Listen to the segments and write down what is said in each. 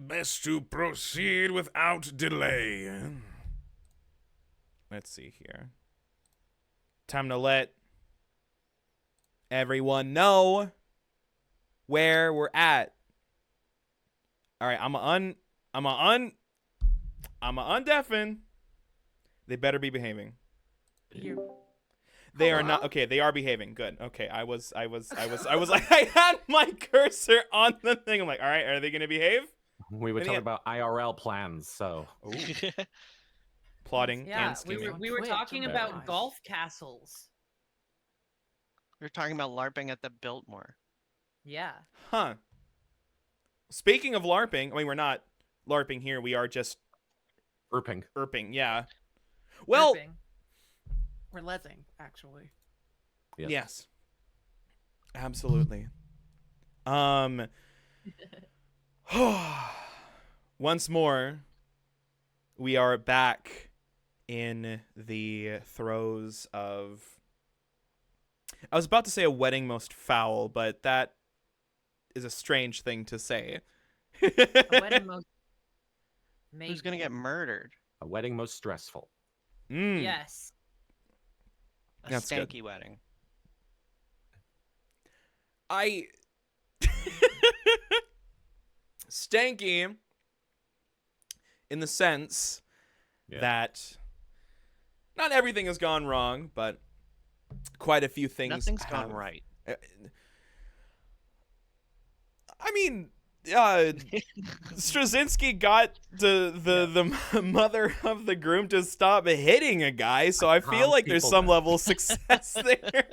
best to proceed without delay. Let's see here. Time to let everyone know where we're at. All right, I'm a undeafen. They better be behaving. They are not. Okay, they are behaving. Good. Okay, I was like, I had my cursor on the thing. I'm like, all right, are they gonna behave? We were talking about IRL plans, so plotting Yeah, and scheming. we were talking about golf castles. We were talking about LARPing at the Biltmore. Yeah. Huh. Speaking of LARPing, I mean, we're not LARPing here. We are just Erping, yeah. Well, Erping. We're lesing, actually. Yes. Absolutely. Once more, we are back in the throes of... I was about to say a wedding most foul, but that is a strange thing to say. A wedding most... Who's gonna get murdered? A wedding most stressful. Yes. A That's stanky good. wedding. Stanky in the sense that not everything has gone wrong, but quite a few things Nothing's gone right. I mean, Straczynski got the mother of the groom to stop hitting a guy, so I feel like there's some level of success there.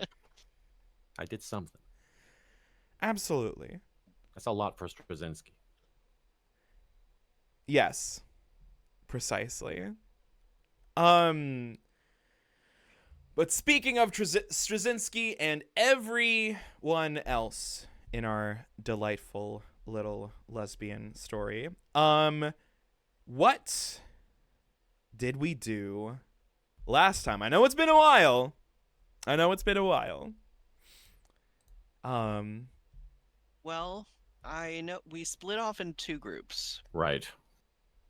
I did something. Absolutely. That's a lot for Straczynski. Yes. Precisely. But speaking of Straczynski and everyone else in our delightful little lesbian story, what did we do last time? I know it's been a while. Well, I know we split off in two groups. Right.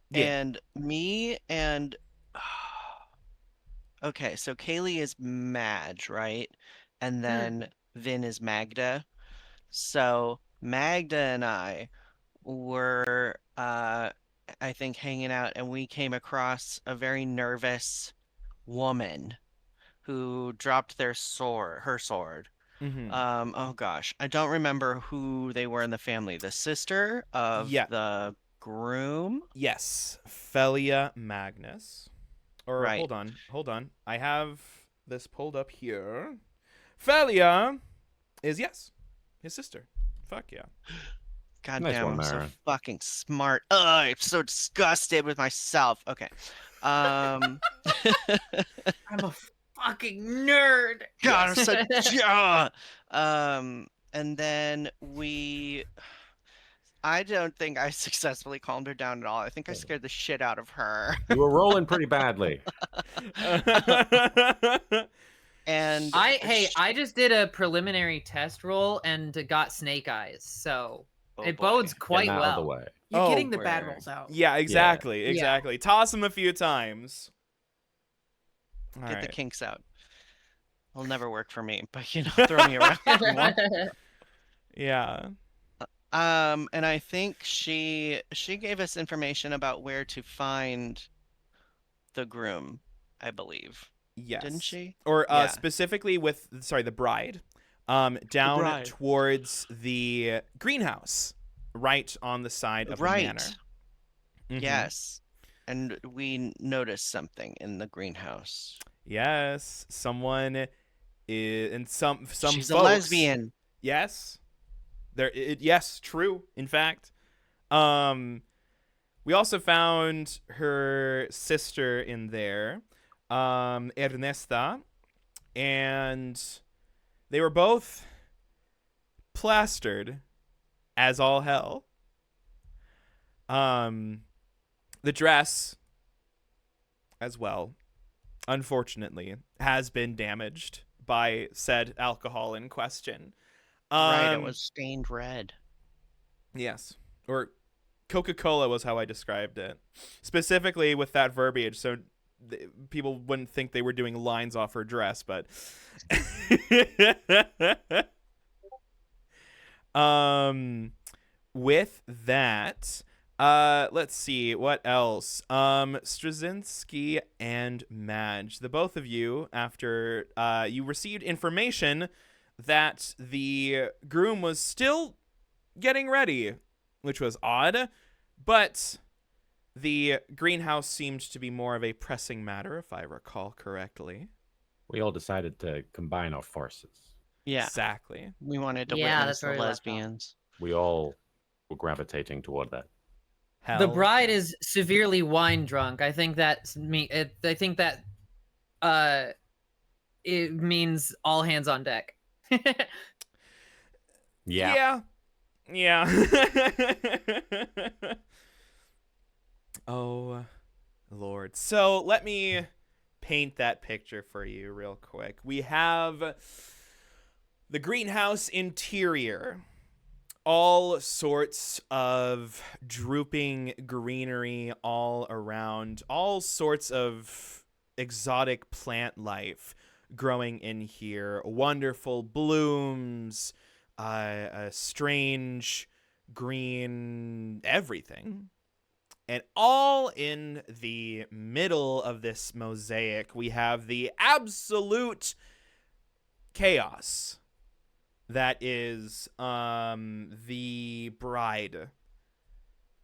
Yeah. And me and okay, so Kayleigh is Madge, right? And then Vin is Magda. So Magda and I were I think hanging out, and we came across a very nervous woman who dropped her sword. Oh gosh, I don't remember who they were in the family. The sister of the groom? Yes, Felia Magnus. Or Right. hold on. I have this pulled up here. Felia is his sister. Fuck yeah. God Nice damn, one, I'm so Marin. fucking smart. Ugh, I'm so disgusted with myself. Okay. I'm a fucking nerd. God, I'm so and then I don't think I successfully calmed her down at all. I think I scared the shit out of her. You were rolling pretty badly. And I just did a preliminary test roll and got snake eyes, so it bodes quite Getting out of the well. way. You're getting the bad rolls out. Yeah, exactly. Toss him a few times. Get the kinks out. It'll never work for me, but throw me around if you want. Yeah. And I think she gave us information about where to find the groom, I believe. Yes. Didn't she? Or specifically with the bride. Down towards the greenhouse, right on the side of the manor. Mm-hmm. Yes. And we noticed something in the greenhouse. Yes, someone is, and some She's folks, a lesbian. Yes. Yes, true. In fact, we also found her sister in there, Ernesta, and they were both plastered as all hell. The dress as well, unfortunately, has been damaged by said alcohol in question. Right, it was stained red. Yes. Or Coca-Cola was how I described it, specifically with that verbiage, so people wouldn't think they were doing lines off her dress. But with that, let's see what else. Straczynski and Madge, the both of you, after you received information that the groom was still getting ready, which was odd, but the greenhouse seemed to be more of a pressing matter, if I recall correctly. We all decided to combine our forces. Yeah, Exactly. we wanted to Yeah, witness that's the where we left off. lesbians. We all were gravitating toward that. Hell. The bride is severely wine drunk. I think that's me. I think that it means all hands on deck. Yeah. Yeah. Oh, Lord. So let me paint that picture for you real quick. We have the greenhouse interior. All sorts of drooping greenery all around. All sorts of exotic plant life growing in here. Wonderful blooms, strange green everything. And all in the middle of this mosaic, we have the absolute chaos that is the bride,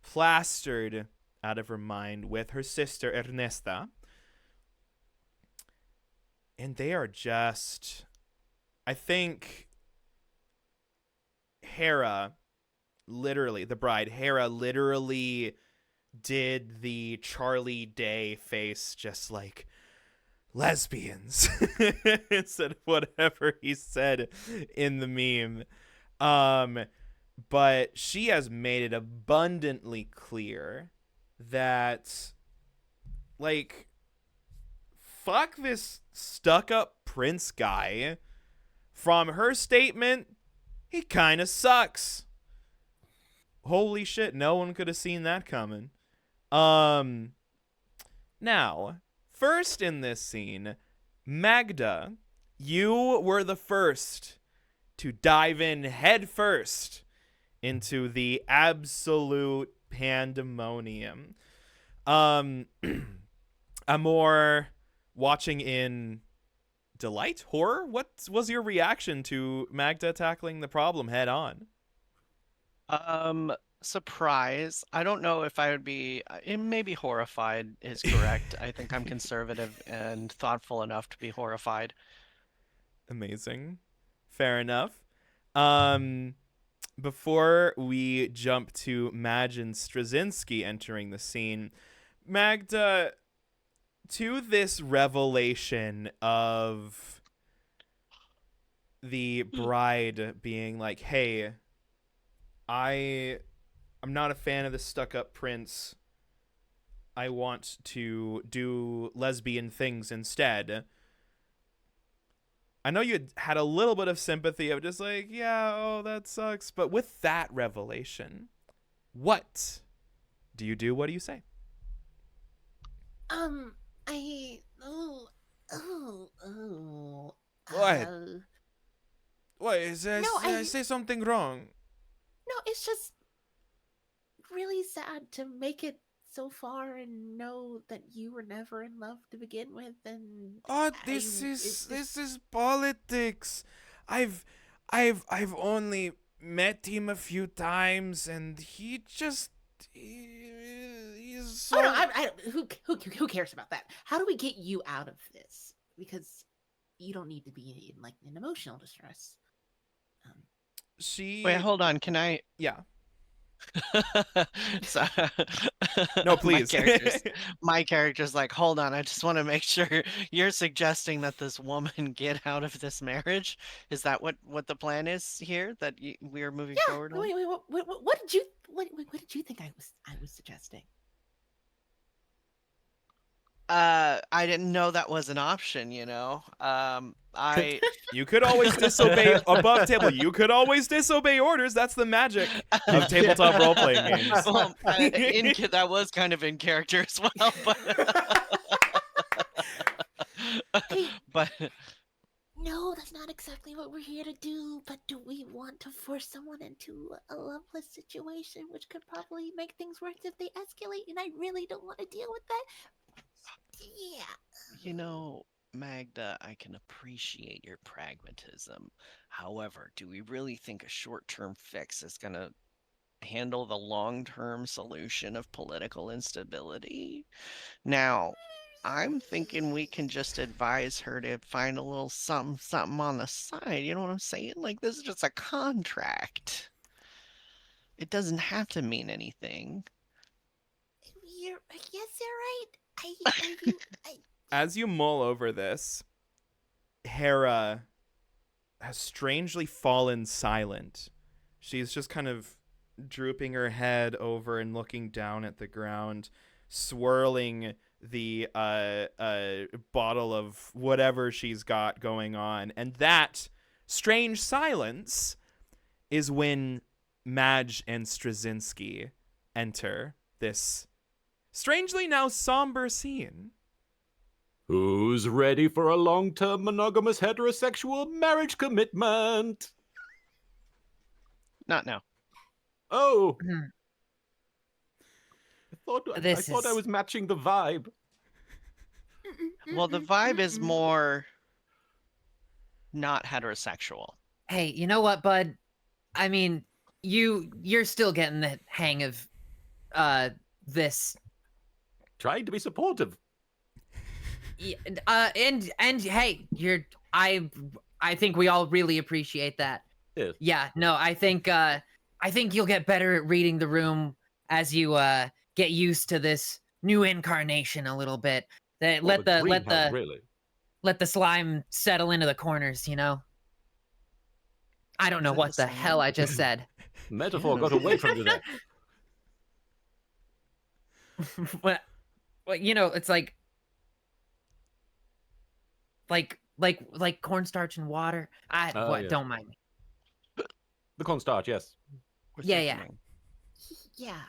plastered out of her mind with her sister Ernesta. And they are just, I think, Hera, literally, the bride, Hera literally did the Charlie Day face, just like, lesbians, instead of whatever he said in the meme. But she has made it abundantly clear that, like, fuck this stuck-up prince guy. From her statement, he kind of sucks. Holy shit, no one could have seen that coming. Now, first in this scene, Magda, you were the first to dive in head first into the absolute pandemonium. Amor, watching in delight, horror, what was your reaction to Magda tackling the problem head on? Surprise. I don't know if I would be, maybe horrified is correct. I think I'm conservative and thoughtful enough to be horrified. Amazing. Fair enough. Before we jump to Madge and Straczynski entering the scene, Magda, to this revelation of the bride being like, hey, I'm not a fan of the stuck-up prince. I want to do lesbian things instead. I know you had a little bit of sympathy of just like, yeah, oh, that sucks. But with that revelation, what do you do? What do you say? What? What? Did I say something wrong? No, it's just really sad to make it so far and know that you were never in love to begin with, and Oh, this is politics. I've only met him a few times, and he's so. Oh, no, who cares about that? How do we get you out of this? Because you don't need to be in like an emotional distress. She. Wait, hold on. Can I? Yeah. So, No, please. my character's like, hold on. I just want to make sure you're suggesting that this woman get out of this marriage. Is that what the plan is here? That we are moving forward on? Wait, what did you think I was suggesting? I didn't know that was an option, you know. I You could always disobey above table. You could always disobey orders. That's the magic of tabletop role-playing games. well, that was kind of in character as well, Hey. but No, that's not exactly what we're here to do. But do we want to force someone into a loveless situation, which could probably make things worse if they escalate? And I really don't want to deal with that. Yeah. you know, Magda, I can appreciate your pragmatism. However, do we really think a short-term fix is going to handle the long-term solution of political instability? Now, I'm thinking we can just advise her to find a little something on the side. You know what I'm saying? Like, this is just a contract. It doesn't have to mean anything. Yes, you're right. As you mull over this, Hera has strangely fallen silent. She's just kind of drooping her head over and looking down at the ground, swirling the bottle of whatever she's got going on. And that strange silence is when Madge and Straczynski enter this strangely now somber scene. Who's ready for a long-term monogamous heterosexual marriage commitment? Not now. Oh, Hmm. I thought I was matching the vibe. Well, the vibe is more not heterosexual. Hey, you know what, bud? I mean, you're still getting the hang of this. Trying to be supportive. And hey, I think we all really appreciate that. Yes. Yeah, no, I think you'll get better at reading the room as you get used to this new incarnation a little bit. That Well, really. let the slime settle into the corners, you know. I don't know Is it what the the hell slime? I just said. Metaphor got away from you there. Well, you know, it's like cornstarch and water. Yeah. Don't mind me. The cornstarch, yes. We're Yeah. thickening. Yeah.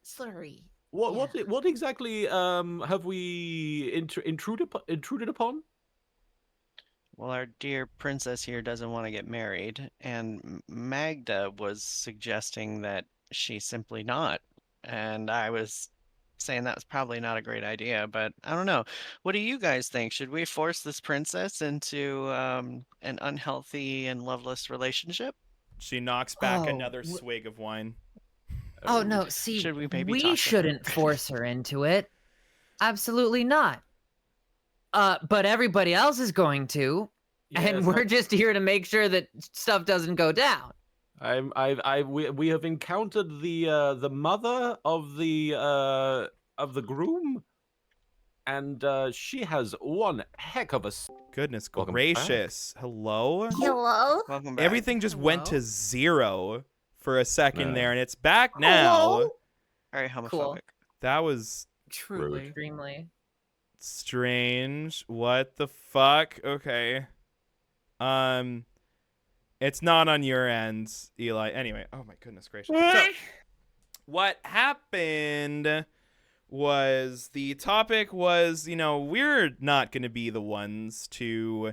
Sorry. What exactly have we intruded upon? Well, our dear princess here doesn't want to get married, and Magda was suggesting that she simply not. And I was saying that was probably not a great idea, but I don't know. What do you guys think? Should we force this princess into an unhealthy and loveless relationship? She knocks back Oh, another swig of wine. Oh no, see, Should we maybe talk we with shouldn't her? force her into it. Absolutely not. But everybody else is going to, and Yes, we're just here to make sure that stuff doesn't go down. we have encountered the mother of the groom, and she has one heck of a. Goodness Welcome gracious. Hello? Hello? Welcome back. Everything just went to Hello? zero for a second No. there, and it's back now. Hello? Very homophobic. Cool. That was Truly. Extremely. strange. What the fuck? Okay. It's not on your end, Eli. Anyway, oh my goodness gracious. So, what happened was the topic was, we're not going to be the ones to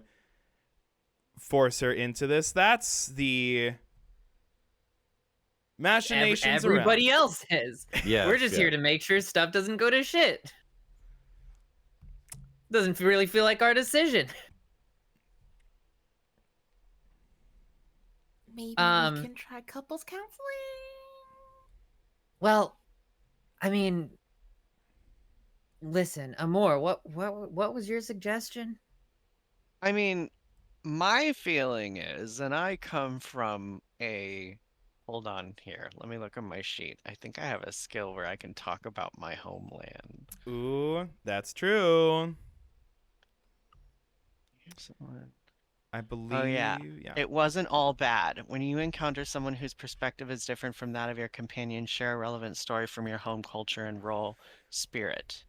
force her into this. That's the machinations Everybody around. else is. Yeah, We're just here to make sure stuff doesn't go to shit. Doesn't really feel like our decision. Maybe we can try couples counseling. Well, I mean, listen, Amor, what was your suggestion? I mean, my feeling is, and I come from a. Hold on here. Let me look at my sheet. I think I have a skill where I can talk about my homeland. Ooh, that's true. Here's one. I believe. Oh, yeah. It wasn't all bad. When you encounter someone whose perspective is different from that of your companion, share a relevant story from your home culture and role spirit.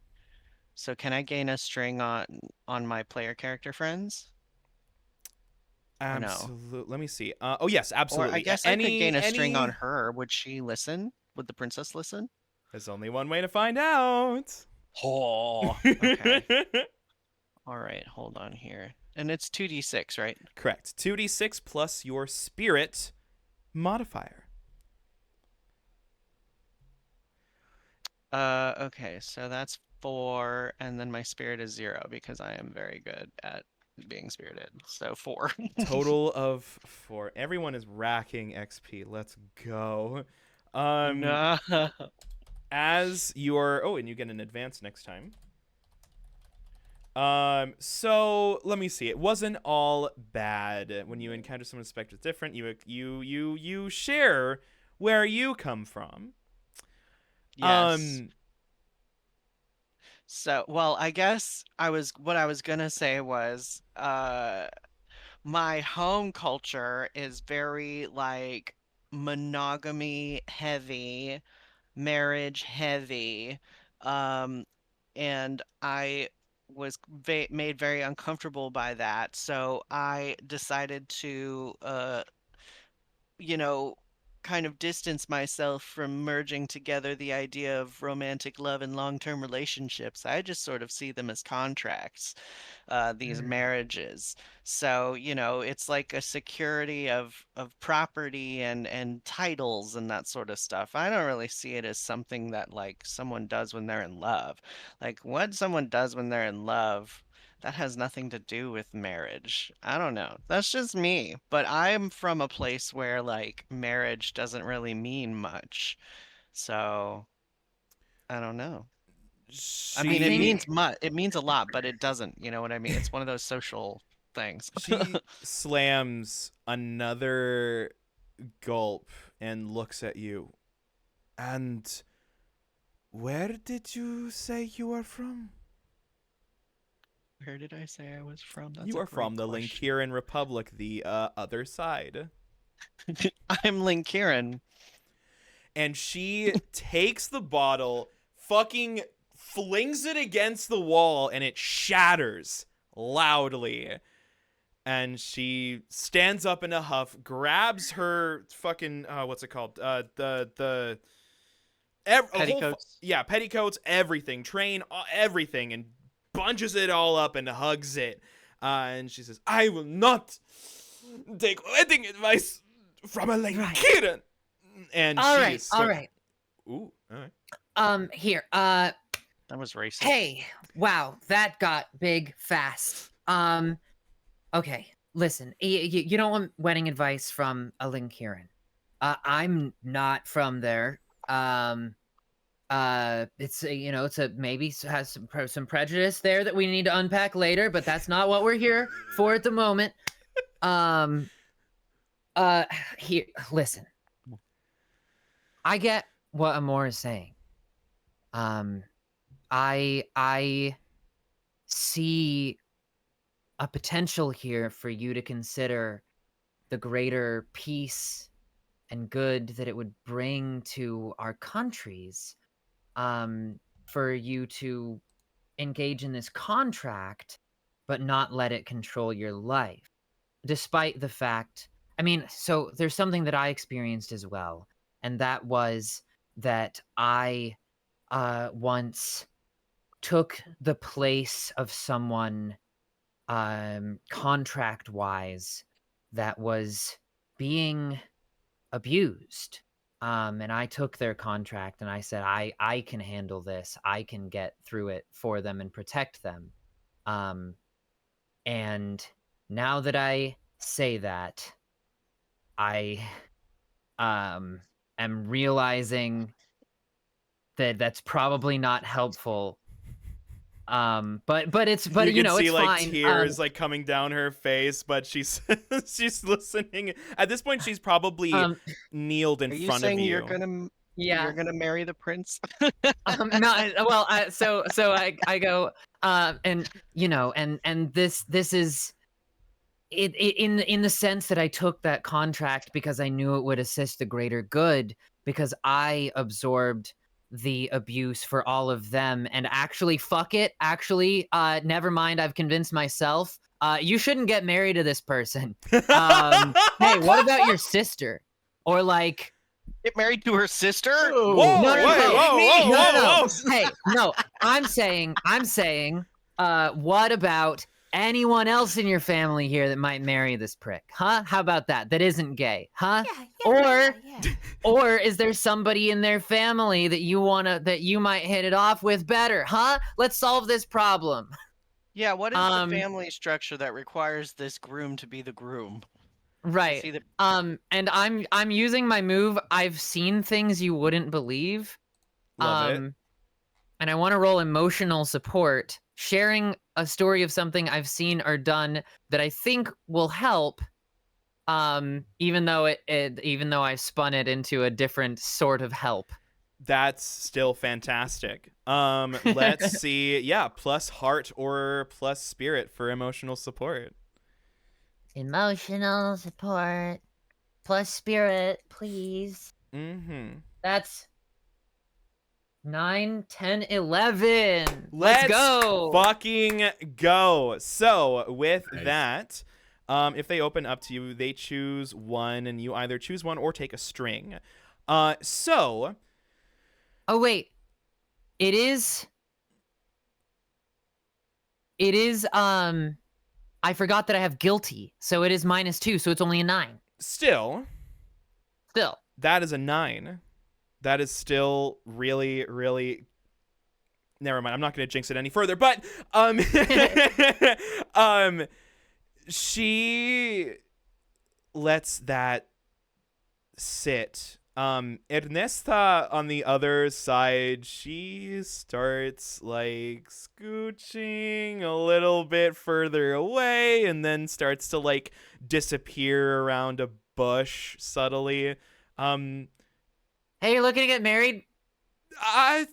So can I gain a string on my player character friends? Or no? Absolutely. Let me see. Oh yes, Or I absolutely. guess I could gain a string on Any. her. Would she listen? Would the princess listen? There's only one way to find out. Oh, okay. All right, hold on here. And it's 2d6, right? Correct. 2d6 plus your spirit modifier. Okay, so that's 4, and then my spirit is 0 because I am very good at being spirited. So 4. Total of 4. Everyone is racking XP. Let's go. No. As your and you get an advance next time. So let me see. It wasn't all bad. When you encounter someone suspected different, you share where you come from. Yes. So, well, I guess what I was gonna say was, my home culture is very like monogamy heavy, marriage heavy, and I was made very uncomfortable by that. So I decided to, you know, kind of distance myself from merging together the idea of romantic love and long-term relationships. I just sort of see them as contracts, these marriages. So, it's like a security of property and titles and that sort of stuff. I don't really see it as something that like someone does when they're in love. Like what someone does when they're in love, that has nothing to do with marriage. I don't know. That's just me. But I'm from a place where like marriage doesn't really mean much. So I don't know. I mean, it She means a lot, but it doesn't. You know what I mean? It's one of those social things. she slams another gulp and looks at you. And where did you say you are from? Where did I say I was from? That's You a are from great the question. Linkiran Republic, the other side. I'm Linkiran. And she takes the bottle, fucking flings it against the wall, and it shatters loudly. And she stands up in a huff, grabs her fucking what's it called? Petticoats. Petticoats, everything, train, everything, and bunches it all up and hugs it. And she says, "I will not take wedding advice from a Linkiran." And All she right, is all right. Ooh, all right. Here. That was racist. Hey, wow, that got big fast. Okay, listen, you don't want wedding advice from a Linkiran. I'm not from there. It's it's a maybe has some prejudice there that we need to unpack later, but that's not what we're here for at the moment. Here, listen. I get what Amor is saying. I see a potential here for you to consider the greater peace and good that it would bring to our countries, for you to engage in this contract, but not let it control your life. Despite the fact, so there's something that I experienced as well, and that was that I once took the place of someone contract-wise that was being abused. And I took their contract and I said, I can handle this. I can get through it for them and protect them. And now that I say that, I am realizing that that's probably not helpful. But it's You can see it's like fine. tears like coming down her face, but she's she's listening. At this point, she's probably kneeled in Are you front of saying you. you're gonna marry the prince? Not well. So I go, and and this is it in the sense that I took that contract because I knew it would assist the greater good, because I absorbed the abuse for all of them, and actually, fuck it. Actually, never mind. I've convinced myself. You shouldn't get married to this person. Hey, what about your sister? Or like, Get married to her sister? Whoa, no, no, wait, no. whoa, no. whoa. Hey, no. I'm saying. What about anyone else in your family here that might marry this prick? Huh? How about that? That isn't gay, huh? Yeah. Or is there somebody in their family that you might hit it off with better, huh? Let's solve this problem. Yeah, what is the Um, family structure that requires this groom to be the groom? Right. See the And I'm using my move. I've seen things you wouldn't believe. Love it. And I want to roll emotional support, sharing a story of something I've seen or done that I think will help. Even though even though I spun it into a different sort of help. That's still fantastic. Let's see. Yeah, plus heart or plus spirit for emotional support. Emotional support plus spirit, please. Mm-hmm. That's 9, 10, 11. Let's go. fucking go. So with Nice. that, if they open up to you, they choose one, and you either choose one or take a string. So. Oh wait, it is. I forgot that I have guilty, so it is -2, so it's only a 9. Still, Still. that is a 9. That is still really, really. Never mind. I'm not going to jinx it any further. But she lets that sit. Ernesta on the other side, she starts like scooching a little bit further away and then starts to like disappear around a bush subtly. Hey, you're looking to get married? I'm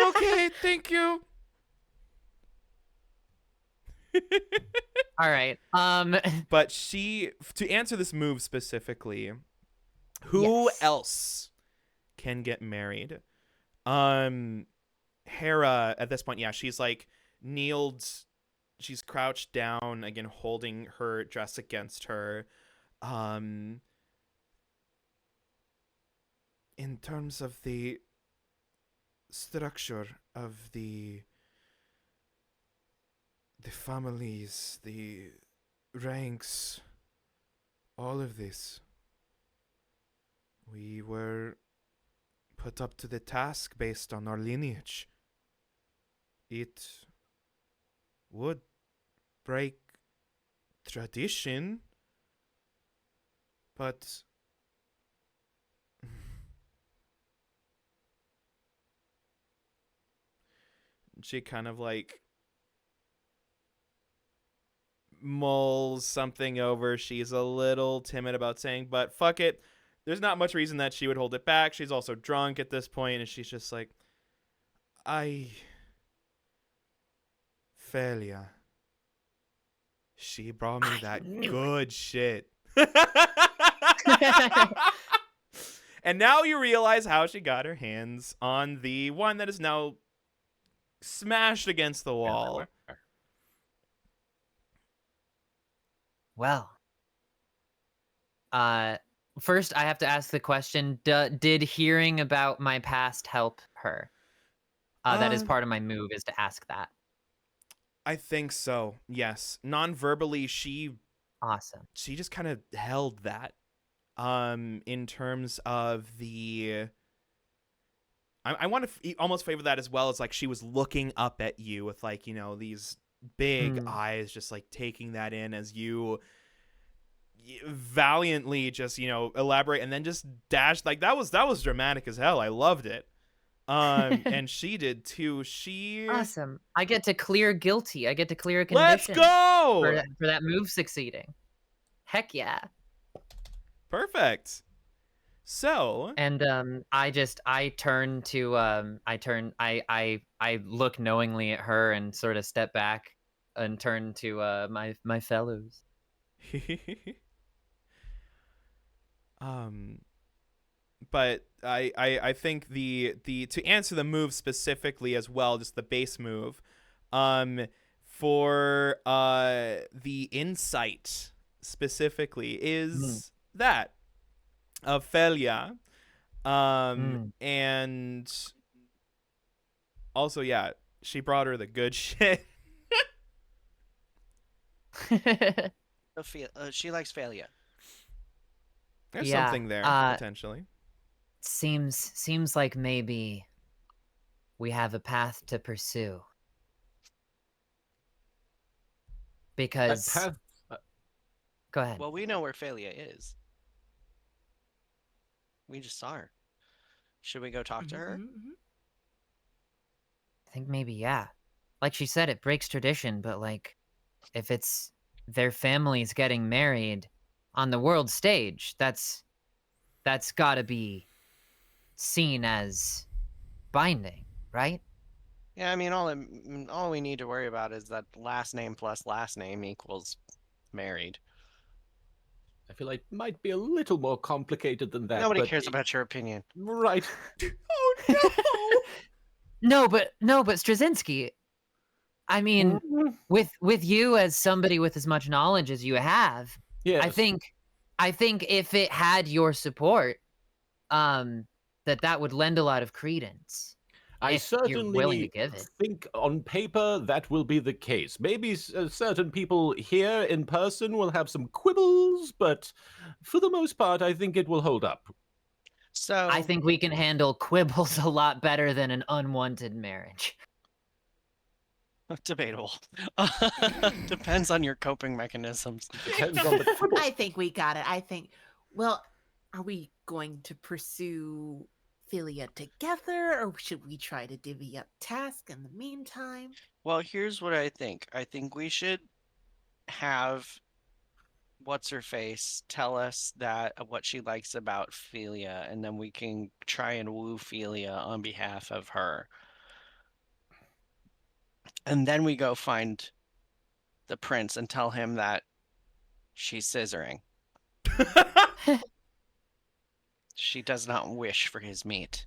okay, thank you. All right. But to answer this move specifically, who Yes. else can get married? Hera at this point, yeah, she's like kneeled, she's crouched down again, holding her dress against her. In terms of the structure of the families, the ranks, all of this, we were put up to the task based on our lineage. It would break tradition, but she kind of like mulls something over. She's a little timid about saying, but fuck it. There's not much reason that she would hold it back. She's also drunk at this point, and she's just like, Felia. She brought me that good shit. And now you realize how she got her hands on the one that is now smashed against the wall. Well. First, I have to ask the question: did hearing about my past help her? That is part of my move, is to ask that. I think so. Yes, non-verbally, Awesome. she just kind of held that. In terms of the, I want to almost favor that as well as like she was looking up at you with like, you know, these big eyes, just like taking that in as you valiantly just, you know, elaborate and then just dash. Like that was dramatic as hell. I loved it. And she did too. Awesome. I get to clear guilty. I get to clear a condition. Let's go for that move succeeding. Heck yeah. Perfect. So, and I look knowingly at her and sort of step back and turn to my fellows. but I think the to answer the move specifically as well, just the base move, for the insight specifically is that of Felia, and also she brought her the good shit. She likes failure. There's Yeah, something there potentially. Seems like maybe we have a path to pursue. Because That path, go ahead. Well, we know where failure is. We just saw her. Should we go talk to her? I think maybe, yeah. Like she said, it breaks tradition, but like, if it's their families getting married on the world stage, that's gotta be seen as binding, right? Yeah, I mean, all we need to worry about is that last name plus last name equals married. I feel like might be a little more complicated than that. Nobody but cares about your opinion. Right. Oh no! No, but Straczynski, I mean, with you as somebody with as much knowledge as you have, Yes. I think if it had your support, that would lend a lot of credence. I if you're willing to certainly give it. think on paper that will be the case. Maybe certain people here in person will have some quibbles, but for the most part, I think it will hold up. So I think we can handle quibbles a lot better than an unwanted marriage. debatable. Depends on your coping mechanisms. Depends on the quibble. I think we got it. Well, are we going to pursue Philia together, or should we try to divvy up tasks in the meantime? Well, here's what I think. I think we should have what's her face tell us that what she likes about Philia, and then we can try and woo Philia on behalf of her. And then we go find the prince and tell him that she's scissoring. She does not wish for his meat.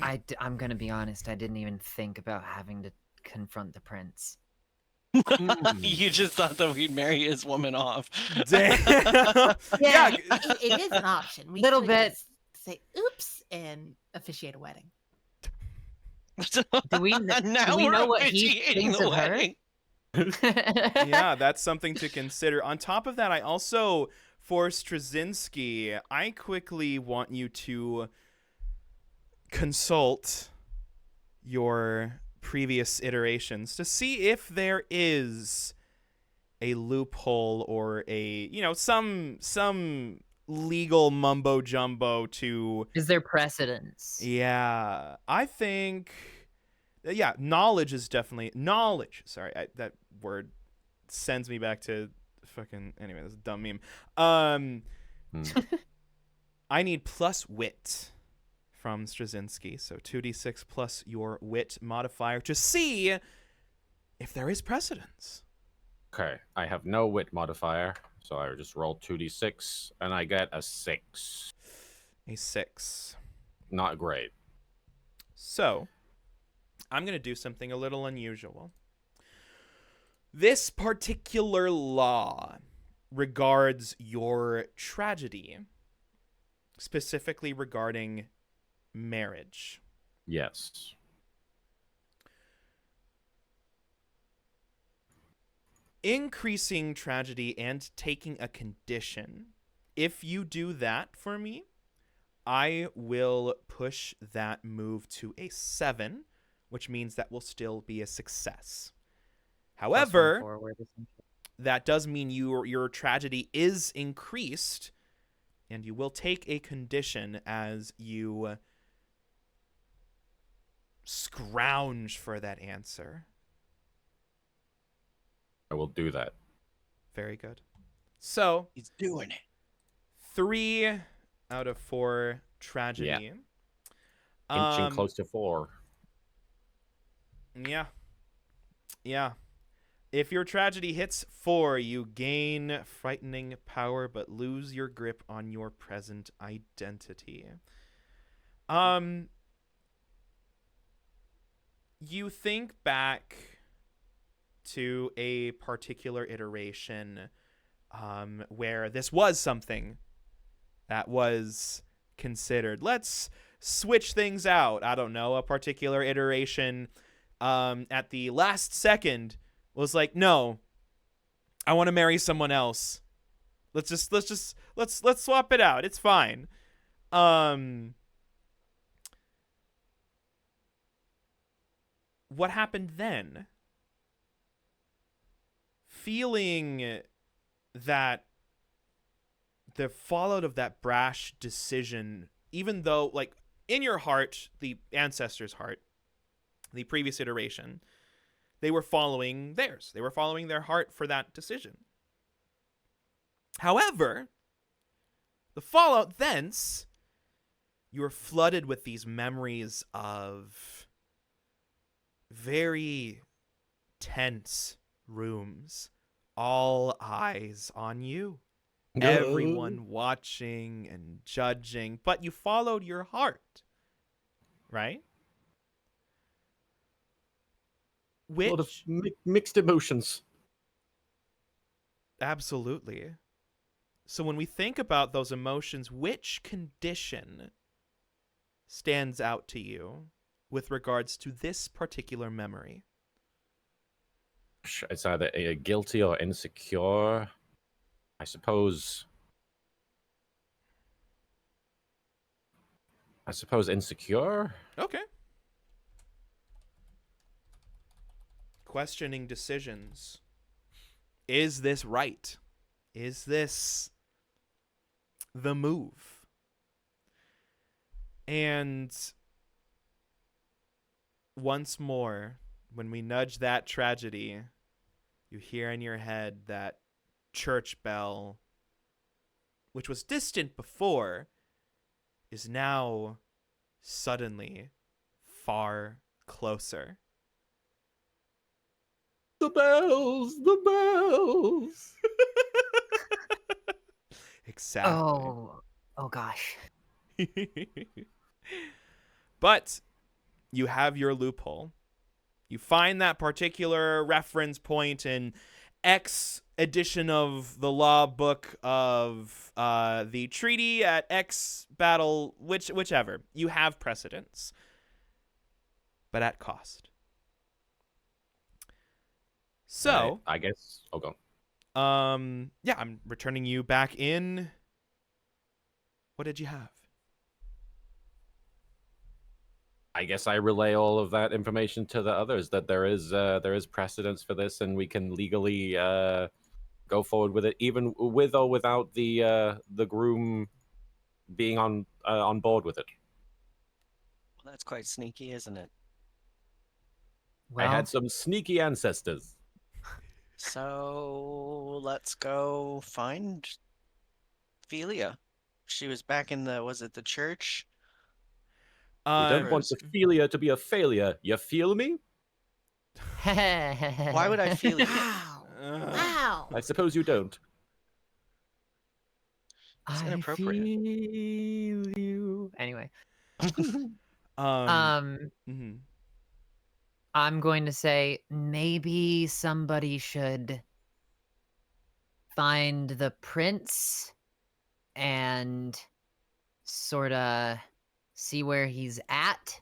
I'm gonna be honest, I didn't even think about having to confront the prince. You just thought that we'd marry his woman off. Damn. Yeah, it is an option. We Little could bit. just say oops and officiate a wedding. Do we Now we we're know what he officiating thinks the of her? wedding. Yeah, that's something to consider. On top of that, I also, for Straczynski, I quickly want you to consult your previous iterations to see if there is a loophole or some legal mumbo jumbo to. Is there precedence? Yeah, I think. Yeah, knowledge is definitely knowledge. Sorry, that word sends me back to fucking. Anyway, that's a dumb meme. I need plus wit from Straczynski, so 2d6 plus your wit modifier to see if there is precedence. Okay, I have no wit modifier, so I just roll 2d6, and I get a 6. A 6. Not great. So, I'm going to do something a little unusual. This particular law regards your tragedy, specifically regarding marriage. Yes. Increasing tragedy and taking a condition. If you do that for me, I will push that move to a 7, which means that will still be a success. However, that does mean your tragedy is increased, and you will take a condition as you scrounge for that answer. I will do that. Very good. So, He's doing it. 3 out of 4 tragedy. Inching close to 4. Yeah. If your tragedy hits 4, you gain frightening power but lose your grip on your present identity. You think back to a particular iteration where this was something that was considered. Let's switch things out. I don't know, a particular iteration at the last second was like, no, I want to marry someone else. Let's swap it out. It's fine. What happened then? Feeling that the fallout of that brash decision, even though, like, in your heart, the ancestors' heart, the previous iteration, they were following theirs. They were following their heart for that decision. However, the fallout thence, you were flooded with these memories of very tense rooms, all eyes on you, everyone watching and judging, but you followed your heart, right? A lot of mixed emotions. Absolutely. So when we think about those emotions, which condition stands out to you with regards to this particular memory? It's either guilty or insecure. I suppose insecure? Okay. Questioning decisions. Is this right? Is this the move? And once more, when we nudge that tragedy, you hear in your head that church bell, which was distant before, is now suddenly far closer. The bells, the bells. Exactly. Oh gosh. But you have your loophole. You find that particular reference point in X edition of the law book of the treaty at X battle, whichever. You have precedence, but at cost. So, I guess I'll go. yeah, I'm returning you back in. What did you have? I guess I relay all of that information to the others, that there is precedence for this, and we can legally go forward with it, even with or without the groom being on board with it. Well, that's quite sneaky, isn't it? Well, I had some sneaky ancestors. So let's go find Philia. She was back in was it the church? We don't want Ophelia to be a failure. You feel me? Why would I feel you? Wow. Wow. I suppose you don't. It's I inappropriate. feel you. Anyway, Mhm. I'm going to say maybe somebody should find the prince and sort of see where he's at.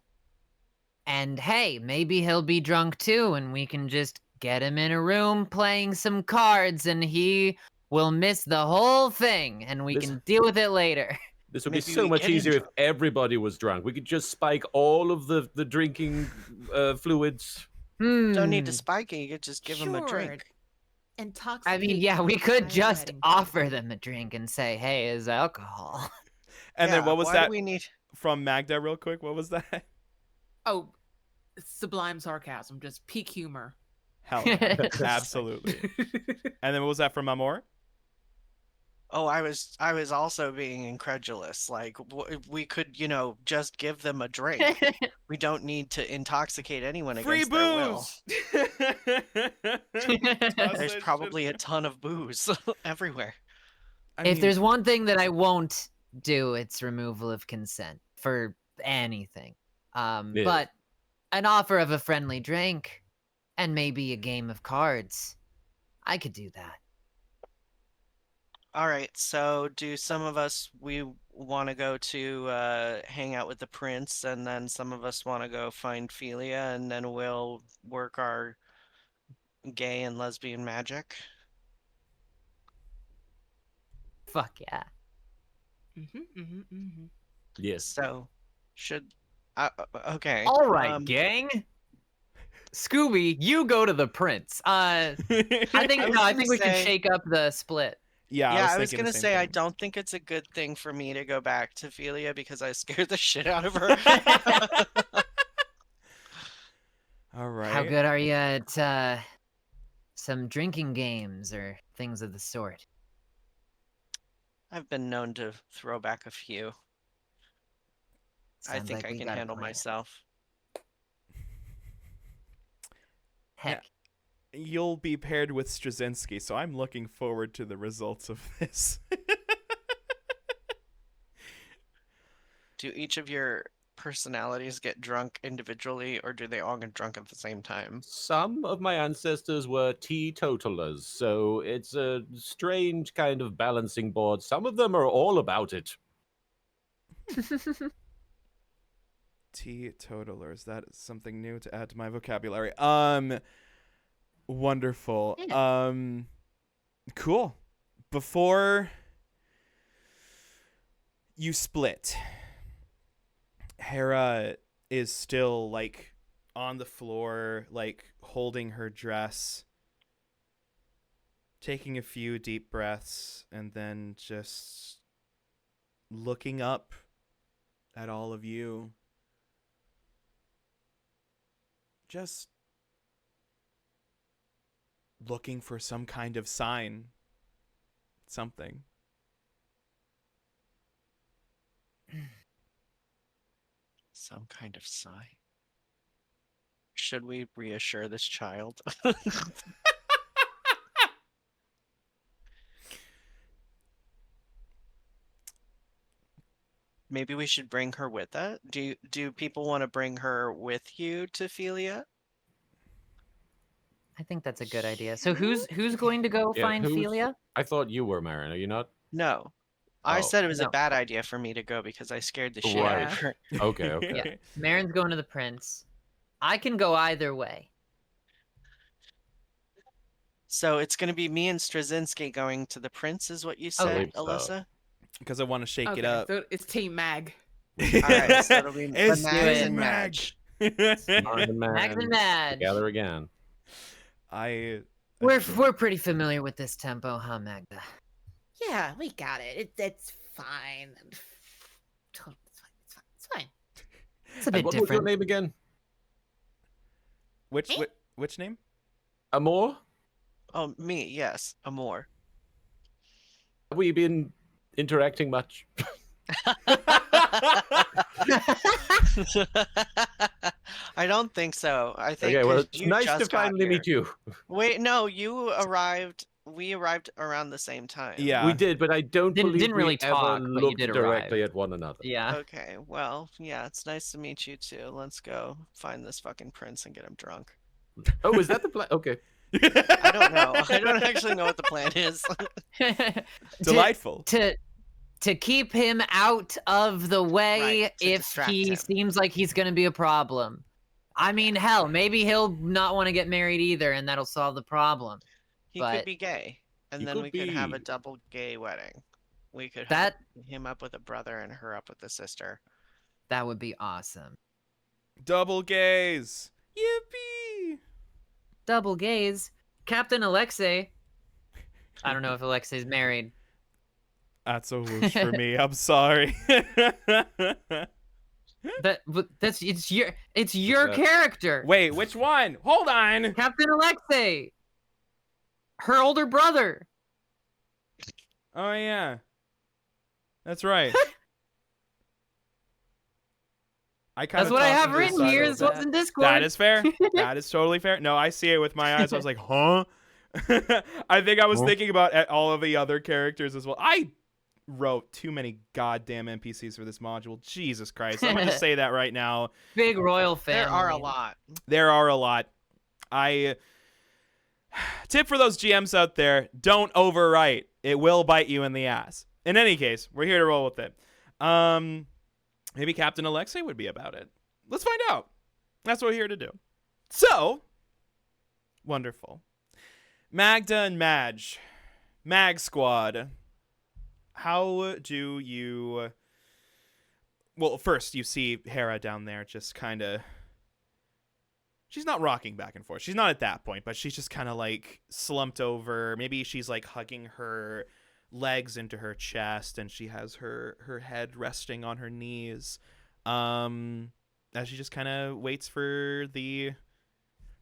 And hey, maybe he'll be drunk too, and we can just get him in a room playing some cards, and he will miss the whole thing, and we can deal with it later. This would be Maybe so we much get him easier if drunk. everybody was drunk. We could just spike all of the drinking fluids. Don't need to Hmm. spike it. You could just give him a drink. Intoxicate I mean, yeah, we the could entire just wedding offer party. them a drink and say, hey, is alcohol. And then what was why that do we need? from Magda real quick? What was that? Oh, sublime sarcasm, just peak humor. Hell yeah. Absolutely. And then what was that from Amor? Oh, I was also being incredulous. Like we could, just give them a drink. We don't need to intoxicate anyone Free against their will. booze. Toss There's that probably shit. a ton of booze everywhere. I If mean, there's one thing that I won't do, it's removal of consent for anything. Yeah. But an offer of a friendly drink and maybe a game of cards, I could do that. All right, so do some of us we want to go to hang out with the prince, and then some of us want to go find Philia, and then we'll work our gay and lesbian magic? Fuck yeah. Yes. So, should okay. All right, gang. Scooby, you go to the prince. I think I was no, I gonna think we should say- shake up the split. yeah, Yeah, I I was was thinking gonna the same say I thing. don't think it's a good thing for me to go back to Philia because I scared the shit out of her. All right. How good are you at some drinking games or things of the sort? I've been known to throw back a few. I Sounds think like I we can got a handle plan. myself. Heck, You'll be paired with Straczynski, so I'm looking forward to the results of this. Do each of your personalities get drunk individually, or do they all get drunk at the same time? Some of my ancestors were teetotalers, so it's a strange kind of balancing board. Some of them are all about it. Teetotalers. That is something new to add to my vocabulary. Wonderful. Cool. Before you split, Hera is still like on the floor, like holding her dress, taking a few deep breaths, and then just looking up at all of you. Just looking for some kind of sign. Something. Some kind of sign. Should we reassure this child? Maybe we should bring her with us. Do people want to bring her with you to Philia? I think that's a good idea. So who's going to go Yeah, find who's- Philia? I thought you were, Marin. Are you not? No. I Oh. said it was No. a bad idea for me to go because I scared the shit out Right. of her. Okay, okay. Yeah. Marin's going to the prince. I can go either way. So it's going to be me and Straczynski going to the prince, is what you said, believe so. Alyssa? Because I want to shake Okay, it up. so it's Team Mag. All right, so it'll be It's the Mags Team and Mag. Madge. Marin and Max and Man Madge. together again. We're pretty familiar with this tempo, huh, Magda? Yeah, we got it. It's fine. It's fine. It's fine. It's a bit What was your different. name again? Which name? Amor? Oh, me, yes, Amor. Have we been interacting much? I don't think so. I think Okay, well, 'cause it's you nice just to got finally meet here. you. Wait, no, you arrived. We arrived around the same time. Yeah. We did, but I don't Didn't believe really we talk, ever but you looked did directly arrive. at one another. Yeah. Okay, well, yeah, it's nice to meet you too. Let's go find this fucking prince and get him drunk. Oh, is that the plan? Okay. I don't know. I don't actually know what the plan is. Delightful. To keep him out of the way Right, to if distract he him. seems like he's going to be a problem. I mean, hell, maybe he'll not want to get married either, and that'll solve the problem. He But- could be gay, and He then could we could have a be. double gay wedding. We could have That him up with a brother and her up with a sister. that would be awesome. Double gaze. Yippee. Double gaze. Captain Alexei. I don't know if Alexei's married. That's a whoosh for me. I'm sorry. It's your that? character. Wait, which one? Hold on. Captain Alexei. Her older brother. Oh yeah, that's right. I kind That's of what I have tossed him to the written side a here. little This bit. wasn't Discord. That is fair. That is totally fair. No, I see it with my eyes. I was like, huh? I think I was Huh? thinking about all of the other characters as well. I wrote too many goddamn NPCs for this module. Jesus Christ. I'm going to just say that right now. Big royal family. There are a lot. There are a lot. Tip for those GMs out there, don't overwrite. It will bite you in the ass. In any case, we're here to roll with it. Maybe Captain Alexei would be about it. Let's find out. That's what we're here to do. So, wonderful. Magda and Madge. Mag Squad. How do you... Well, first, you see Hera down there just kind of... She's not rocking back and forth. She's not at that point, but she's just kind of like slumped over. Maybe she's like hugging her legs into her chest, and she has her head resting on her knees. As she just kind of waits for the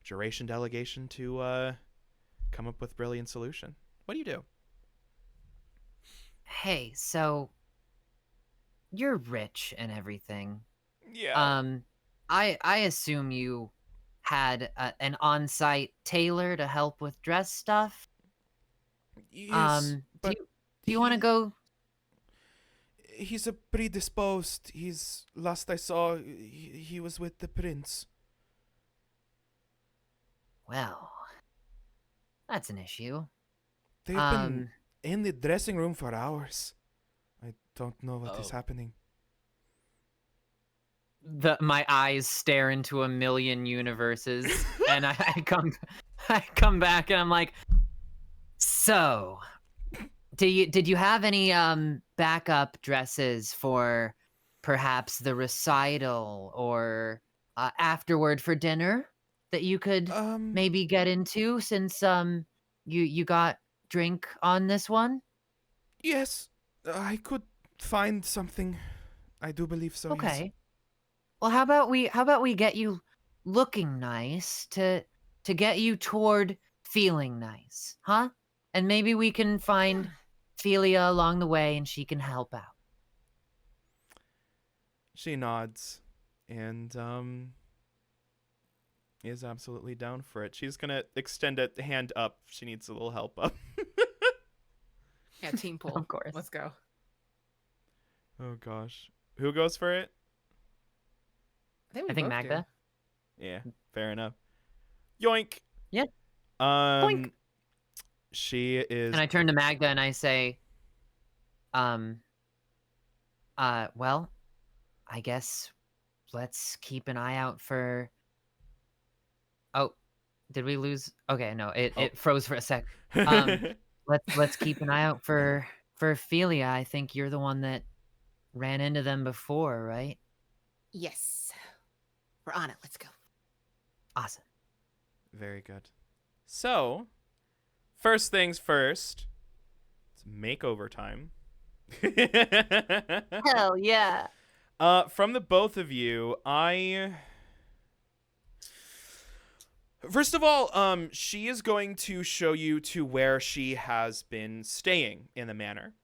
duration delegation to come up with a brilliant solution. What do you do? Hey, so you're rich and everything. Yeah. I assume you had an on-site tailor to help with dress stuff. Yes, Do you want to go? He's a predisposed. He's last I saw, he was with the prince. Well, that's an issue. They've been in the dressing room for hours. I don't know what is happening. My eyes stare into a million universes, and I come back, and I'm like, so, did you have any backup dresses for perhaps the recital or afterward for dinner that you could maybe get into, since you got drink on this one? Yes, I could find something. I do believe so. Okay. Yes. Well, how about we get you looking nice to get you toward feeling nice, huh? And maybe we can find Philia along the way, and she can help out. She nods, and is absolutely down for it. She's gonna extend a hand up. She needs a little help up. Yeah, team pull. Of course. Let's go. Oh gosh, who goes for it? I think Magda. Yeah, fair enough. Yoink. Yeah. Boink. She is. And I turn to Magda and I say, well, I guess let's keep an eye out for... Oh, did we lose? Okay, no, it froze for a sec. Let's keep an eye out for Philia. I think you're the one that ran into them before, right? Yes. We're on it. Let's go. Awesome. Very good. So, first things first, it's makeover time. Hell yeah. From the both of you, first of all, she is going to show you to where she has been staying in the manor.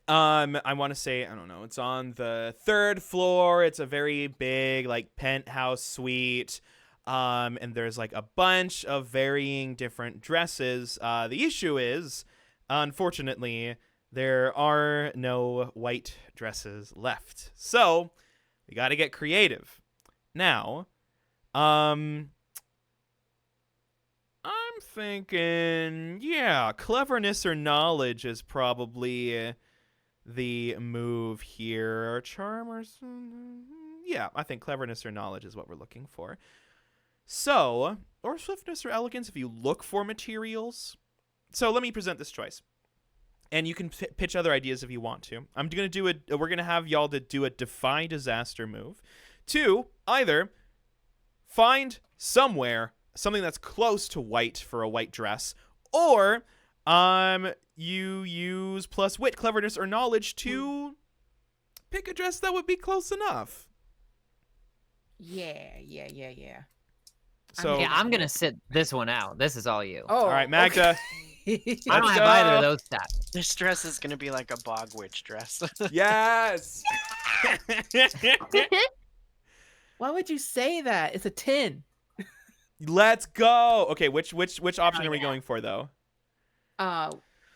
I want to say, I don't know, it's on the 3rd floor. It's a very big, like, penthouse suite. And there's, like, a bunch of varying different dresses. The issue is, unfortunately, there are no white dresses left. So, we got to get creative. Now, I'm thinking, yeah, cleverness or knowledge is probably the move here. Or charm or something. Yeah, I think cleverness or knowledge is what we're looking for. So, or swiftness or elegance if you look for materials. So let me present this choice. And you can pitch other ideas if you want to. I'm going to we're going to have y'all to do a defy disaster move. 2, either find somewhere something that's close to white for a white dress, or you use plus wit, cleverness, or knowledge to pick a dress that would be close enough. Yeah. So yeah, I'm gonna sit this one out. This is all you. Oh, all right, Magda. okay. I don't have either of those stats. This dress is gonna be like a bog witch dress. Yes. Why would you say that? It's a 10. Let's go. Okay, which option are we yeah. going for though? I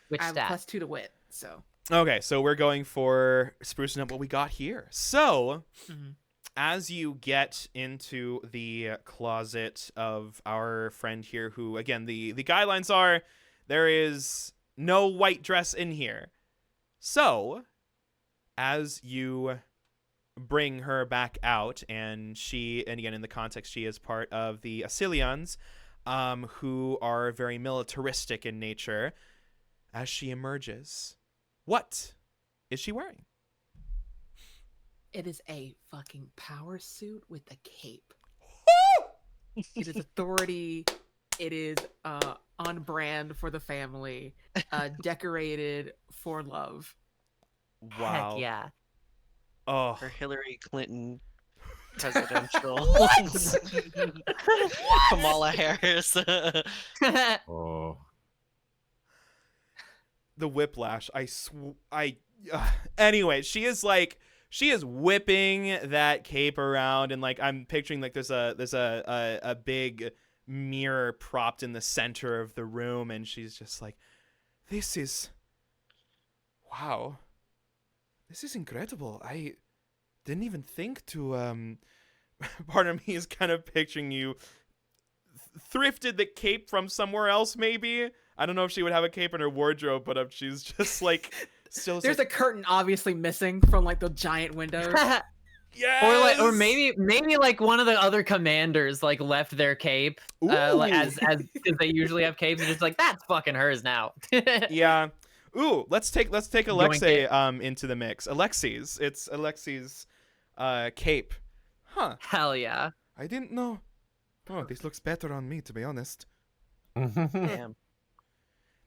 Which have stat? +2 to wit, so. Okay, so we're going for sprucing up what we got here. So, Mhm. as you get into the closet of our friend here, who, again, the guidelines are there is no white dress in here. So, as you bring her back out, and again, in the context, she is part of the Asilians, who are very militaristic in nature, as she emerges. What is she wearing? It is a fucking power suit with a cape. It is authority. It is on brand for the family. Decorated for love. Wow. Heck yeah. Oh. For Hillary Clinton presidential. Kamala Harris. Oh. The whiplash. Anyway, she is whipping that cape around, and like I'm picturing like there's a big mirror propped in the center of the room, and she's just like, this is wow. This is incredible. I didn't even think to part of me is kind of picturing you thrifted the cape from somewhere else, maybe. I don't know if she would have a cape in her wardrobe, but she's just like still. There's like, a curtain obviously missing from like the giant windows. yes! Or maybe like one of the other commanders like left their cape like, Ooh. as because they usually have capes and just like that's fucking hers now. Yeah. Ooh, let's take Yoink Alexei it. into the mix. It's Alexei's cape. Huh. Hell yeah. I didn't know. Oh, this looks better on me, to be honest. Damn.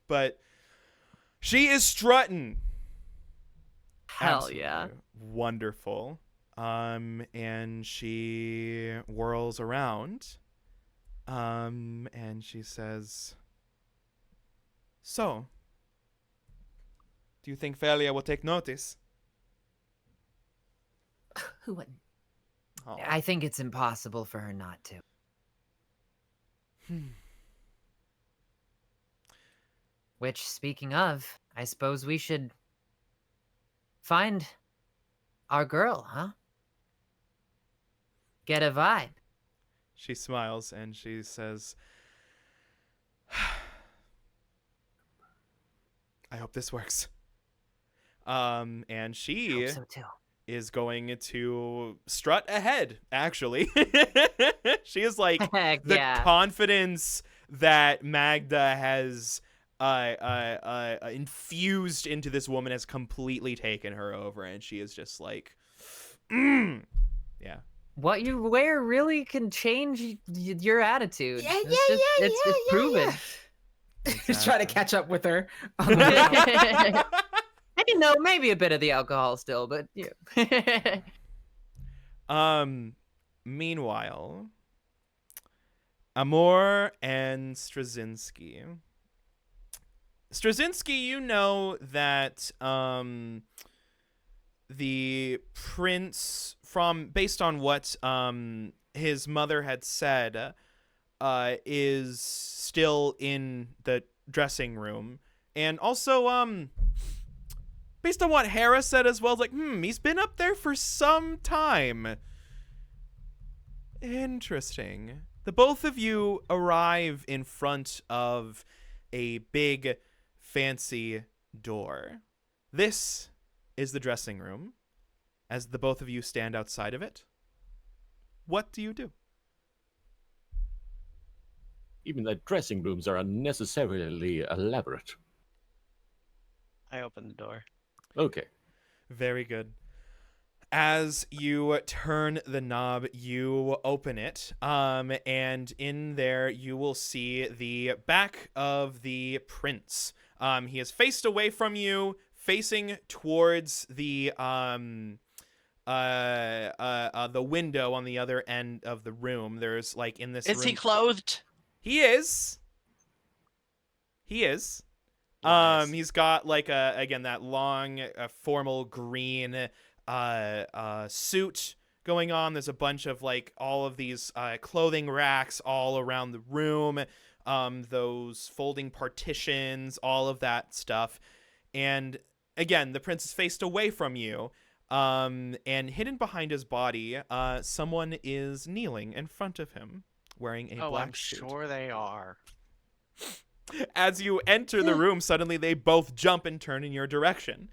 But she is strutting. Hell Absolutely yeah. wonderful. And she whirls around. And she says, "So, do you think Thalia will take notice?" Who wouldn't? Oh. I think it's impossible for her not to. Which, speaking of, I suppose we should find our girl, huh? Get a vibe. She smiles and she says, "I hope this works." And she Hope so too. is going to strut ahead, actually. She is like Heck the yeah. confidence that Magda has infused into this woman has completely taken her over, and she is just like, yeah. What you wear really can change your attitude. Yeah, It's proven. He's trying to catch up with her. You know, maybe a bit of the alcohol still, but yeah. Meanwhile, Amor and Straczynski. Straczynski, you know that the prince, based on what his mother had said, is still in the dressing room, and also based on what Hera said as well, like, he's been up there for some time. Interesting. The both of you arrive in front of a big, fancy door. This is the dressing room. As the both of you stand outside of it, what do you do? Even the dressing rooms are unnecessarily elaborate. I open the door. Okay. Very good. As you turn the knob, you open it, and in there you will see the back of the prince. He is faced away from you, facing towards the window on the other end of the room. There's like in this Is room. he clothed? He is. He is. Nice. He's got like again that long formal green suit going on. There's a bunch of like all of these clothing racks all around the room, those folding partitions, all of that stuff. And again, the prince is faced away from you, and hidden behind his body, someone is kneeling in front of him wearing a black I'm suit. sure they are. As you enter the room, suddenly they both jump and turn in your direction.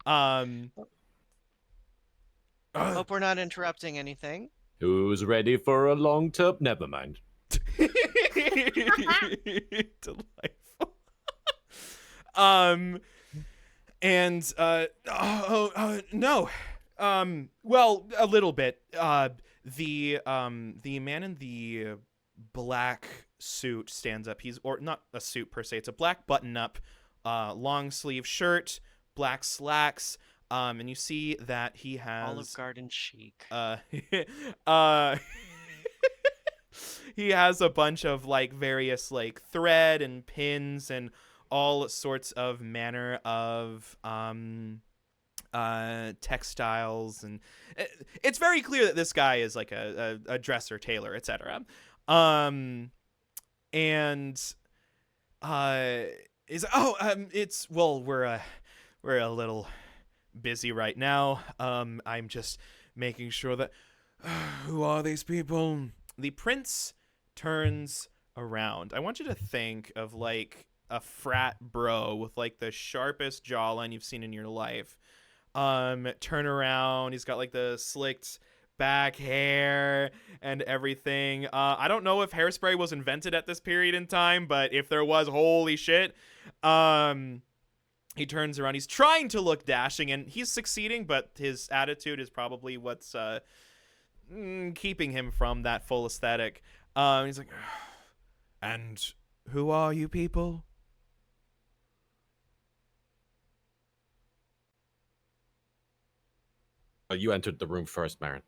Hope we're not interrupting anything. Who's ready for a long term? Never mind. Delightful. And no. Well, a little bit. The man in the black suit stands up. He's, or not a suit per se, it's a black button up, long sleeve shirt, black slacks. And you see that he has Olive Garden chic. He has a bunch of like various like thread and pins and all sorts of manner of textiles, and it's very clear that this guy is like a dresser, tailor, etc. And is it's, well, we're a little busy right now. I'm just making sure that who are these people? The prince turns around. I want you to think of like a frat bro with like the sharpest jawline you've seen in your life. Turn around. He's got like the slicked back hair and everything. I don't know if hairspray was invented at this period in time, but if there was, holy shit. He turns around. He's trying to look dashing, and he's succeeding, but his attitude is probably what's keeping him from that full aesthetic. He's like, and who are you people? You entered the room first, Marin.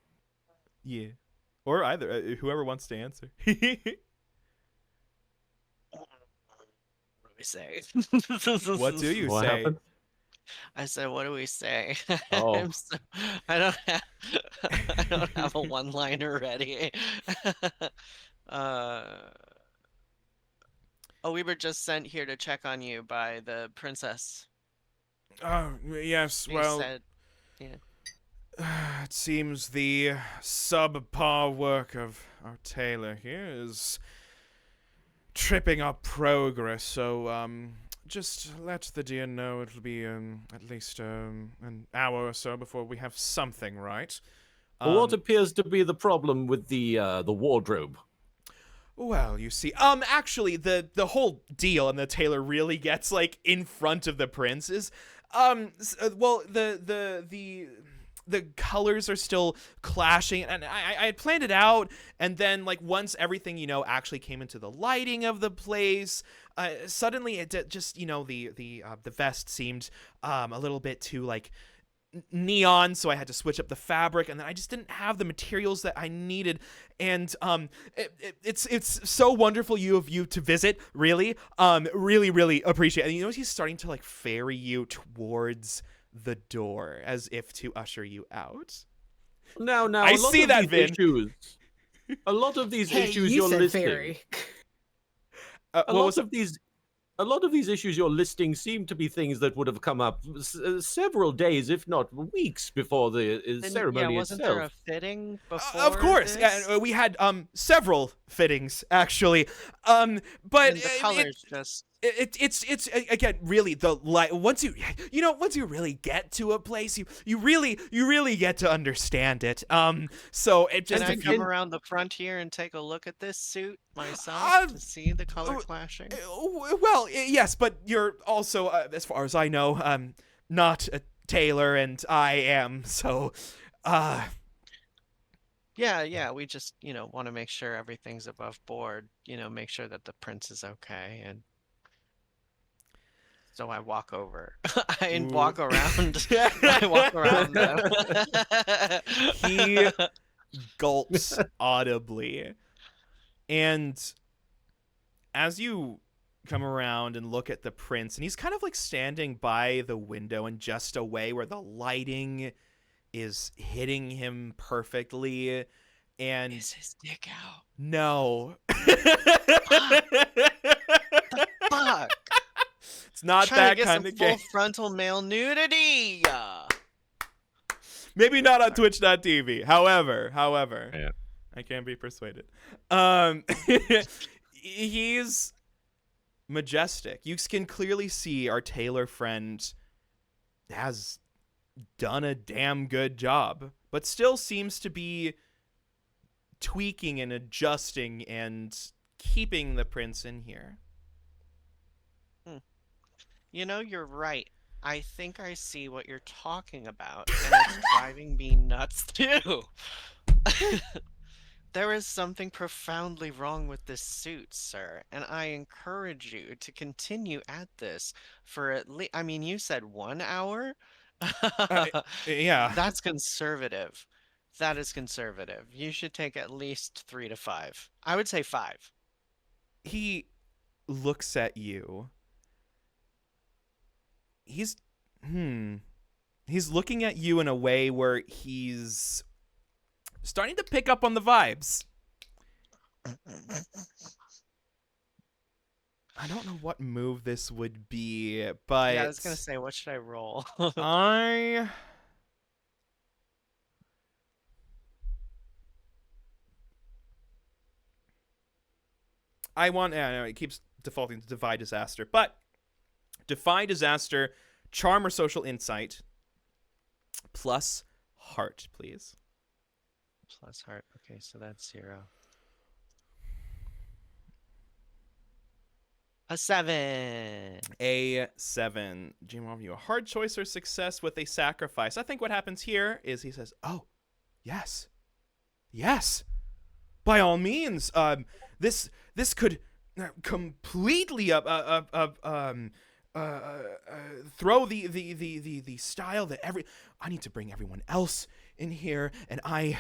Yeah. Or either. Whoever wants to answer. What do we say? What do you What say? happened? I said, what do we say? Oh. I don't have a one-liner ready. We were just sent here to check on you by the princess. Oh, yes, She well, said, it seems the subpar work of our tailor here is tripping up progress, so, just let the dear know it'll be, at least, an hour or so before we have something right. What appears to be the problem with the wardrobe? Well, you see, actually, the whole deal, and the tailor really gets, like, in front of the prince is, well, the colors are still clashing, and I had planned it out, and then, like, once everything, actually came into the lighting of the place, suddenly it just, the vest seemed, a little bit too, like, neon, so I had to switch up the fabric, and then I just didn't have the materials that I needed, and it's so wonderful of you to visit, really, really appreciate it. And he's starting to like ferry you towards the door as if to usher you out. Now, I see that, Vin. A lot of these Hey, issues you you're said listing. fairy. A lot of these issues you're listing seem to be things that would have come up several days, if not weeks, before the ceremony wasn't itself. there a fitting before? Of course, this? yeah, we had several fittings actually, but And the colors just. it's again really the light. Once you really get to a place, you really get to understand it. So it just Can I come around the front here and take a look at this suit myself to see the color clashing? Well, yes, but you're also, as far as I know, not a tailor, and I am. So, Yeah, we just, want to make sure everything's above board, make sure that the prince is okay, and so I walk over. I walk around. I walk around them. He gulps audibly, and as you come around and look at the prince, and he's kind of like standing by the window in just a way where the lighting is hitting him perfectly. And Is his dick out? no. Fuck. It's not Trying to that get kind some of full game. frontal male nudity. Maybe not on Twitch.tv. However, Yeah. I can't be persuaded. He's majestic. You can clearly see our tailor friend has done a damn good job, but still seems to be tweaking and adjusting and keeping the prince in here. You know, you're right. I think I see what you're talking about, and it's driving me nuts too. There is something profoundly wrong with this suit, sir, and I encourage you to continue at this for at least, I mean, you said 1 hour? Yeah. That's conservative. That is conservative. You should take at least 3 to 5. I would say 5. He looks at you. He's looking at you in a way where he's starting to pick up on the vibes. I don't know what move this would be, but Yeah, I was gonna say, what should I roll? I want. It keeps defaulting to Defy Disaster, but Defy Disaster, Charm or Social Insight, plus Heart, please. Plus heart. Okay, so that's 0. A 7. A 7. Gene you a hard choice or success with a sacrifice. I think what happens here is he says, "Oh, yes, yes, by all means. This could completely throw the style that I need to bring everyone else in here, and I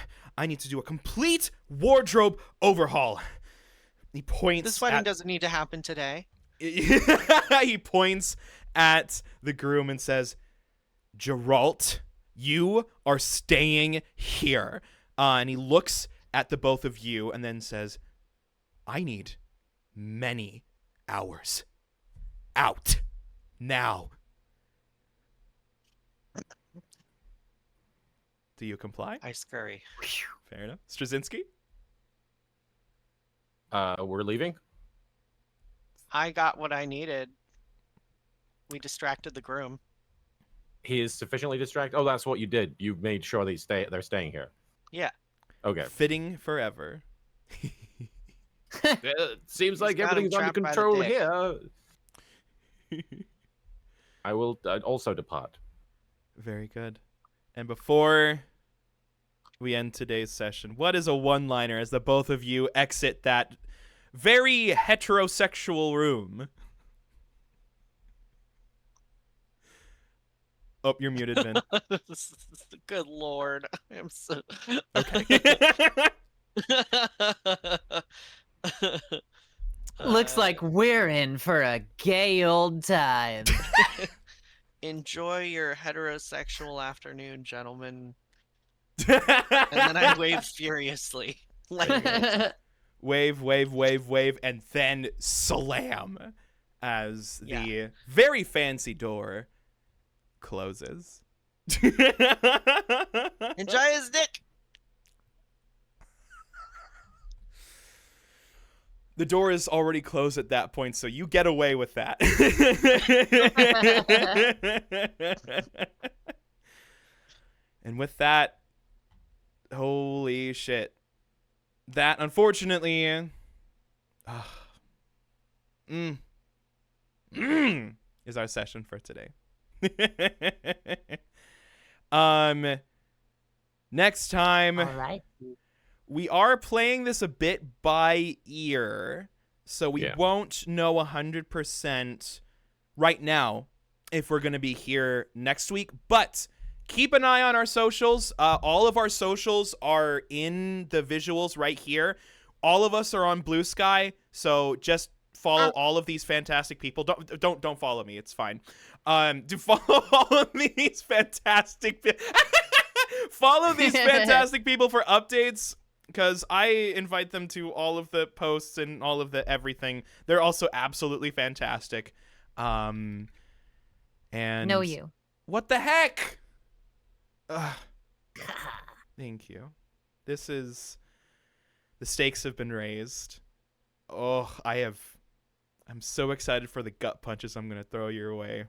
need to do a complete wardrobe overhaul." He points. This wedding doesn't need to happen today. He points at the groom and says, "Geralt, you are staying here." And he looks at the both of you and then says, "I need many hours. Out. Now." Do you comply? I scurry. Fair enough. Straczynski? We're leaving? I got what I needed. We distracted the groom. He is sufficiently distracted? Oh, that's what you did. You made sure they're staying here. Yeah. Okay. Fitting forever. It seems like got him everything's under trapped by the control dick. here. I will also depart. Very good. And before we end today's session, what is a one-liner as the both of you exit that very heterosexual room? Oh, you're muted, Vin. Good lord. I'm so... Okay. Looks like we're in for a gay old time. Enjoy your heterosexual afternoon, gentlemen. And then I wave furiously. Like, Wave, wave, wave, wave, and then slam as the Yeah. very fancy door closes. enjoy his dick. The door is already closed at that point, so you get away with that. And with that, holy shit. That, unfortunately, is our session for today. Next time, All right. we are playing this a bit by ear, so we won't know 100% right now if we're going to be here next week, but keep an eye on our socials. All of our socials are in the visuals right here. All of us are on Blue Sky, so just follow all of these fantastic people. Don't follow me. It's fine. Do follow all of these fantastic follow these fantastic people for updates, because I invite them to all of the posts and all of the everything. They're also absolutely fantastic. And No, you. What the heck? Thank you. The stakes have been raised. Oh, I'm so excited for the gut punches I'm gonna throw your way.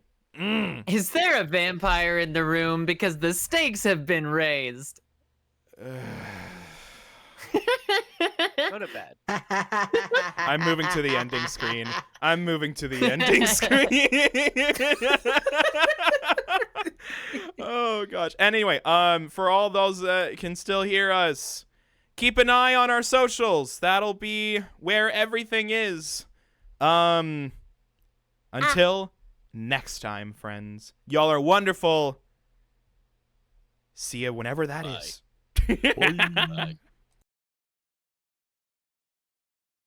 Is there a vampire in the room? Because the stakes have been raised. Go to bed. I'm moving to the ending screen. I'm moving to the ending screen. Oh gosh. Anyway, for all those that can still hear us, keep an eye on our socials. That'll be where everything is. Until next time, friends. Y'all are wonderful. See ya whenever that is. Bye.